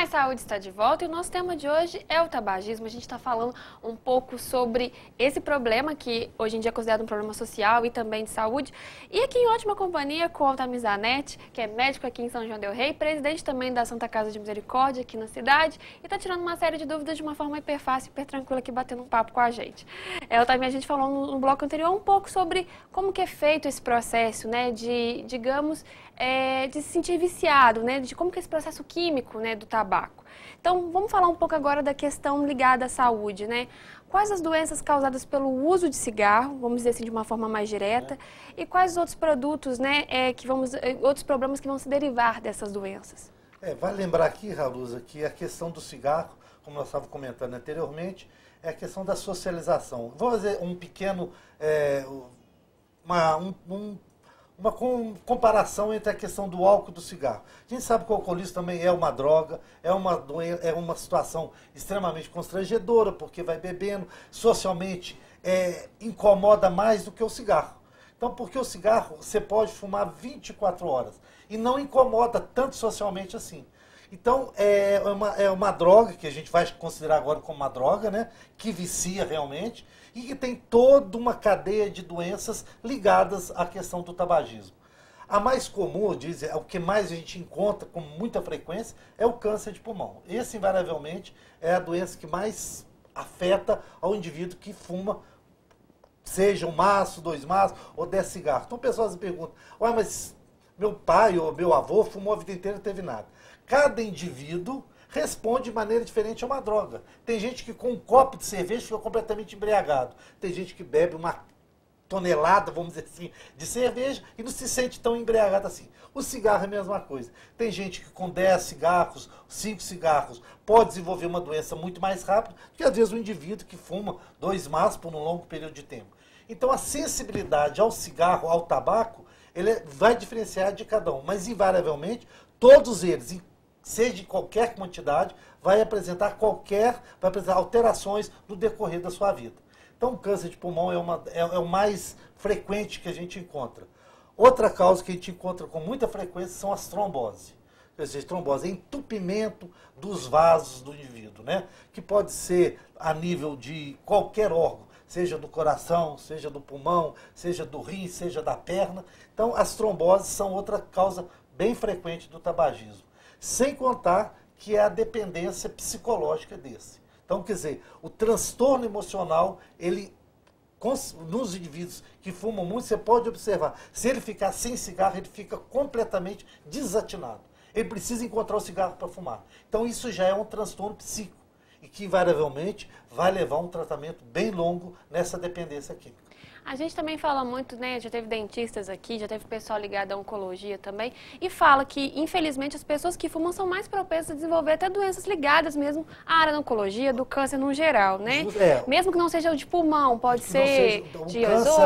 Mais Saúde está de volta e o nosso tema de hoje é o tabagismo. A gente está falando um pouco sobre esse problema que hoje em dia é considerado um problema social e também de saúde. E aqui em ótima companhia com o Altamir Zanetti, que é médico aqui em São João del Rei, presidente também da Santa Casa de Misericórdia aqui na cidade e está tirando uma série de dúvidas de uma forma hiper fácil, hiper tranquila aqui, batendo um papo com a gente. Altamir, a gente falou no bloco anterior um pouco sobre como que é feito esse processo, né, de, digamos, de se sentir viciado, né, de como que é esse processo químico, né, do tabaco. Então, vamos falar um pouco agora da questão ligada à saúde, né? Quais as doenças causadas pelo uso de cigarro, vamos dizer assim de uma forma mais direta, e quais outros produtos, né, outros problemas que vão se derivar dessas doenças? Vale lembrar aqui, Raluza, que a questão do cigarro, como nós estávamos comentando anteriormente, é a questão da socialização. Vou fazer um pequeno, uma comparação entre a questão do álcool e do cigarro. A gente sabe que o alcoolismo também é uma droga, é uma situação extremamente constrangedora, porque vai bebendo, socialmente incomoda mais do que o cigarro. Então, porque o cigarro você pode fumar 24 horas e não incomoda tanto socialmente assim. Então, é uma droga que a gente vai considerar agora como uma droga, né, que vicia realmente e que tem toda uma cadeia de doenças ligadas à questão do tabagismo. A mais comum, o que mais a gente encontra com muita frequência é o câncer de pulmão. Esse, invariavelmente, é a doença que mais afeta ao indivíduo que fuma, seja um maço, 2 maços ou 10 cigarros. Então, pessoas se perguntam, ué, mas meu pai ou meu avô fumou a vida inteira e não teve nada. Cada indivíduo responde de maneira diferente a uma droga. Tem gente que com um copo de cerveja fica completamente embriagado. Tem gente que bebe uma tonelada, vamos dizer assim, de cerveja e não se sente tão embriagado assim. O cigarro é a mesma coisa. Tem gente que com 10 cigarros, 5 cigarros, pode desenvolver uma doença muito mais rápido do que às vezes um indivíduo que fuma 2 maços por um longo período de tempo. Então a sensibilidade ao cigarro, ao tabaco, ele vai diferenciar de cada um, mas invariavelmente todos eles, seja em qualquer quantidade, vai apresentar alterações no decorrer da sua vida. Então, o câncer de pulmão é o mais frequente que a gente encontra. Outra causa que a gente encontra com muita frequência são as tromboses. Quer dizer, trombose é entupimento dos vasos do indivíduo, né? Que pode ser a nível de qualquer órgão, seja do coração, seja do pulmão, seja do rim, seja da perna. Então, as tromboses são outra causa bem frequente do tabagismo. Sem contar que é a dependência psicológica desse. Então, quer dizer, o transtorno emocional, nos indivíduos que fumam muito, você pode observar, se ele ficar sem cigarro, ele fica completamente desatinado. Ele precisa encontrar o cigarro para fumar. Então, isso já é um transtorno psíquico e que, invariavelmente, vai levar a um tratamento bem longo nessa dependência química. A gente também fala muito, né, já teve dentistas aqui, já teve pessoal ligado à oncologia também, e fala que, infelizmente, as pessoas que fumam são mais propensas a desenvolver até doenças ligadas mesmo à área da oncologia, do câncer no geral, né? Mesmo que não seja de pulmão, pode ser de câncer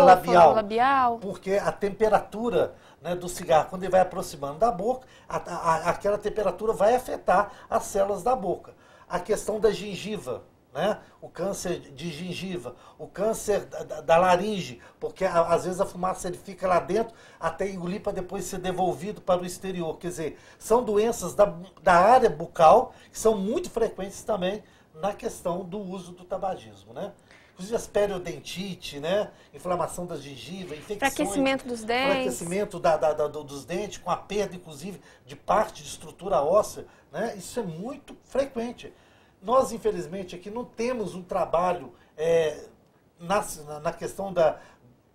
labial. Porque a temperatura, né, do cigarro, quando ele vai aproximando da boca, aquela temperatura vai afetar as células da boca. A questão da gengiva, né? O câncer de gengiva, o câncer da laringe, porque às vezes a fumaça ele fica lá dentro até engolir para depois ser devolvido para o exterior. Quer dizer, são doenças da área bucal que são muito frequentes também na questão do uso do tabagismo, né? Inclusive as periodontite, né? Inflamação da gengiva, infecções, enfraquecimento dos dentes, enfraquecimento dos dentes, com a perda, inclusive, de parte de estrutura óssea, né? Isso é muito frequente. Nós, infelizmente, aqui não temos um trabalho na questão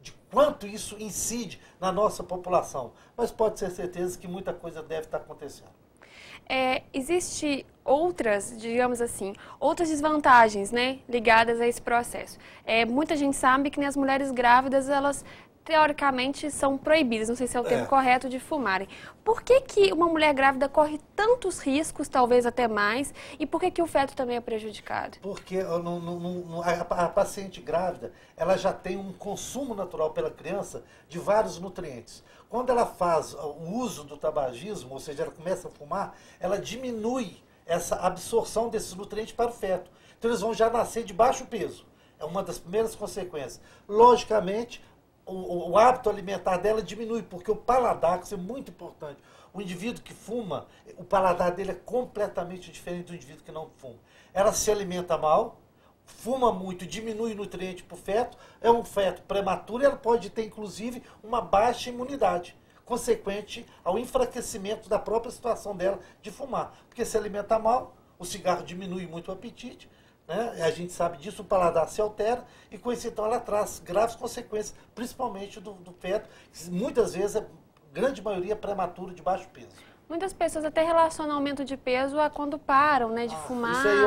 de quanto isso incide na nossa população, mas pode ter certeza que muita coisa deve estar acontecendo. Existe outras, digamos assim, outras desvantagens, né, ligadas a esse processo. Muita gente sabe que as mulheres grávidas, elas teoricamente são proibidas, não sei se é o termo correto, de fumarem. Por que uma mulher grávida corre tantos riscos, talvez até mais, e por que o feto também é prejudicado? Porque a paciente grávida, ela já tem um consumo natural pela criança de vários nutrientes. Quando ela faz o uso do tabagismo, ou seja, ela começa a fumar, ela diminui essa absorção desses nutrientes para o feto. Então eles vão já nascer de baixo peso. É uma das primeiras consequências. Logicamente, o hábito alimentar dela diminui, porque o paladar, que isso é muito importante. O indivíduo que fuma, o paladar dele é completamente diferente do indivíduo que não fuma. Ela se alimenta mal, fuma muito, diminui o nutriente para o feto, é um feto prematuro e ela pode ter, inclusive, uma baixa imunidade, consequente ao enfraquecimento da própria situação dela de fumar. Porque se alimenta mal, o cigarro diminui muito o apetite, né? A gente sabe disso, o paladar se altera e com isso então ela traz graves consequências, principalmente do feto, que muitas vezes, a grande maioria, é prematuro de baixo peso. Muitas pessoas até relacionam aumento de peso a quando param, né, de fumar. Isso aí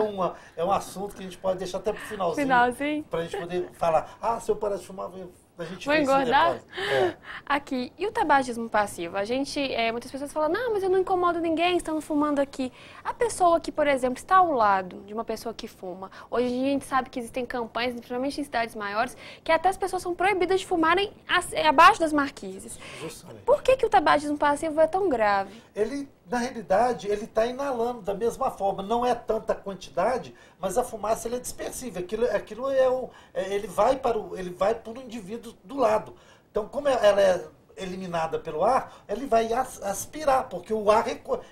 é um assunto que a gente pode deixar até para o finalzinho. Para a gente poder falar, se eu parar de fumar, a gente vou engordar? É. Aqui, e o tabagismo passivo? Muitas pessoas falam, não, mas eu não incomodo ninguém, estão fumando aqui. A pessoa que, por exemplo, está ao lado de uma pessoa que fuma, hoje a gente sabe que existem campanhas, principalmente em cidades maiores, que até as pessoas são proibidas de fumarem abaixo das marquises. Justamente. Por que o tabagismo passivo é tão grave? Ele, na realidade, ele está inalando da mesma forma. Não é tanta quantidade, mas a fumaça ele é dispersível. Aquilo ele vai para o indivíduo do lado. Então, como ela é eliminada pelo ar, ele vai aspirar, porque o ar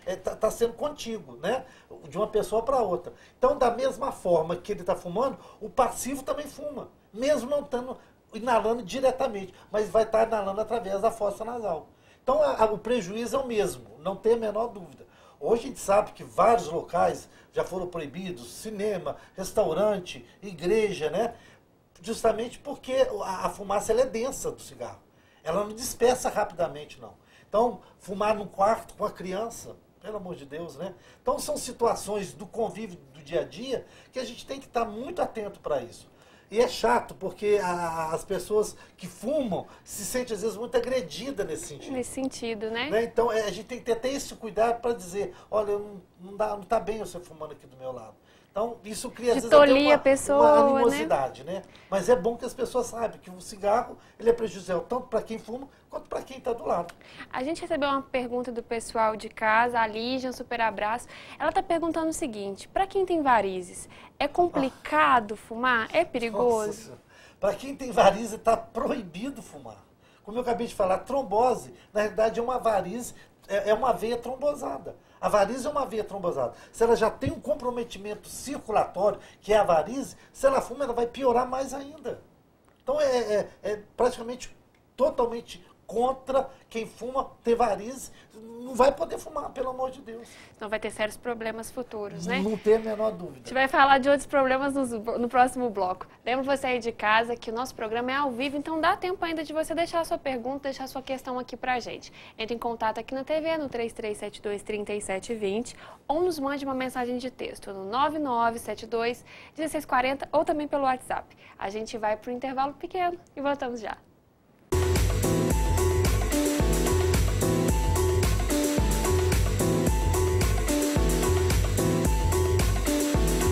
está sendo contíguo, né? De uma pessoa para outra. Então, da mesma forma que ele está fumando, o passivo também fuma, mesmo não estando inalando diretamente, mas vai estar inalando através da fossa nasal. Então, o prejuízo é o mesmo, não tem a menor dúvida. Hoje a gente sabe que vários locais já foram proibidos, cinema, restaurante, igreja, né? Justamente porque a fumaça ela é densa do cigarro. Ela não dispersa rapidamente, não. Então, fumar num quarto com a criança, pelo amor de Deus, né? Então, são situações do convívio do dia a dia que a gente tem que estar muito atento para isso. E é chato, porque as pessoas que fumam se sentem, às vezes, muito agredidas nesse sentido. Nesse sentido, né? Então, a gente tem que ter até esse cuidado para dizer, olha, não está bem você fumando aqui do meu lado. Então, isso cria, às vezes, até uma animosidade, né? Mas é bom que as pessoas saibam que o cigarro ele é prejudicial tanto para quem fuma quanto para quem está do lado. A gente recebeu uma pergunta do pessoal de casa, a Lígia, um super abraço. Ela está perguntando o seguinte, para quem tem varizes, é complicado fumar? É perigoso? Para quem tem varizes, está proibido fumar. Como eu acabei de falar, trombose, na realidade, é uma varize, é uma veia trombosada. A varize é uma veia trombosada. Se ela já tem um comprometimento circulatório, que é a varize, se ela fuma, ela vai piorar mais ainda. Então, é praticamente totalmente contra quem fuma, ter varize, não vai poder fumar, pelo amor de Deus. Não vai ter sérios problemas futuros, né? Não tem a menor dúvida. A gente vai falar de outros problemas no próximo bloco. Lembra você aí de casa que o nosso programa é ao vivo, então dá tempo ainda de você deixar a sua pergunta, deixar a sua questão aqui pra gente. Entre em contato aqui na TV, no 3372-3720, ou nos mande uma mensagem de texto no 9972-1640 ou também pelo WhatsApp. A gente vai pro intervalo pequeno e voltamos já.